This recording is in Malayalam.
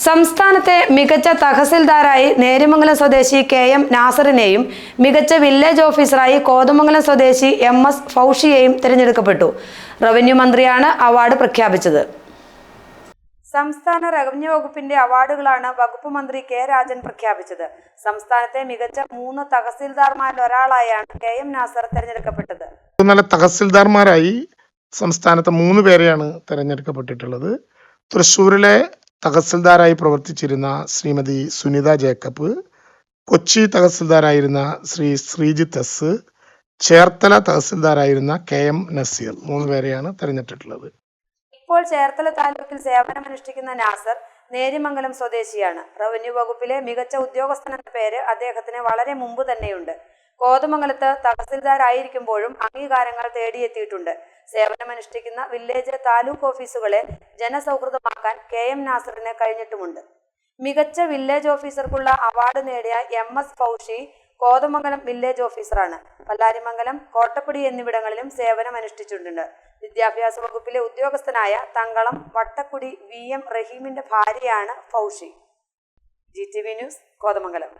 സംസ്ഥാനത്തെ മികച്ച തഹസിൽദാരായി നേര്യമംഗലം സ്വദേശി കെ.എം. നാസറിനെയും മികച്ച വില്ലേജ് ഓഫീസറായി കോതമംഗലം സ്വദേശി എം.എസ്. ഫൗഷിയെയും തിരഞ്ഞെടുക്കപ്പെട്ടു. റവന്യൂ മന്ത്രിയാണ് അവാർഡ് പ്രഖ്യാപിച്ചത്. സംസ്ഥാന റവന്യൂ വകുപ്പിന്റെ അവാർഡുകളാണ് വകുപ്പ് മന്ത്രി കെ. രാജൻ പ്രഖ്യാപിച്ചത്. സംസ്ഥാനത്തെ മികച്ച 3 തഹസിൽദാർമാരിൽ ഒരാളായാണ് കെ.എം. നാസർ തിരഞ്ഞെടുക്കപ്പെട്ടത്. നല്ല തഹസിൽദാർമാരായി സംസ്ഥാനത്തെ 3 പേരെയാണ് തിരഞ്ഞെടുക്കപ്പെട്ടിട്ടുള്ളത്. തൃശ്ശൂരിലെ തഹസിൽദാരായി പ്രവർത്തിച്ചിരുന്ന ശ്രീമതി സുനിത ജേക്കബ്, കൊച്ചി തഹസിൽദാരായിരുന്ന ശ്രീ ശ്രീജിത്ത് എസ്, ചേർത്തല തഹസിൽദാരായിരുന്ന കെ.എം. നസീർ 3 പേരെയാണ് തിരഞ്ഞെടുത്തിട്ടുള്ളത്. ഇപ്പോൾ ചേർത്തല താലൂക്കിൽ സേവനമനുഷ്ഠിക്കുന്ന നാസർ നേര്യമംഗലം സ്വദേശിയാണ്. റവന്യൂ വകുപ്പിലെ മികച്ച ഉദ്യോഗസ്ഥനെന്ന പേര് അദ്ദേഹത്തിന് വളരെ മുമ്പ് തന്നെയുണ്ട്. കോതമംഗലത്ത് തഹസിൽദാരായിരിക്കുമ്പോഴും അംഗീകാരങ്ങൾ തേടിയെത്തിയിട്ടുണ്ട്. സേവനമനുഷ്ഠിക്കുന്ന വില്ലേജ് താലൂക്ക് ഓഫീസുകളെ ജനസൗഹൃദമാക്കാൻ കെ.എം. നാസറിന് കഴിഞ്ഞിട്ടുമുണ്ട്. മികച്ച വില്ലേജ് ഓഫീസർക്കുള്ള അവാർഡ് നേടിയ എം.എസ്. ഫൗഷി കോതമംഗലം വില്ലേജ് ഓഫീസറാണ്. പല്ലാരിമംഗലം, കോട്ടപ്പടി എന്നിവിടങ്ങളിലും സേവനമനുഷ്ഠിച്ചിട്ടുണ്ട്. വിദ്യാഭ്യാസ വകുപ്പിലെ ഉദ്യോഗസ്ഥനായ തങ്കളം വട്ടക്കുടി വി.എം. റഹീമിന്റെ ഭാര്യയാണ് ഫൗഷി. GTV news, Kothamangalam.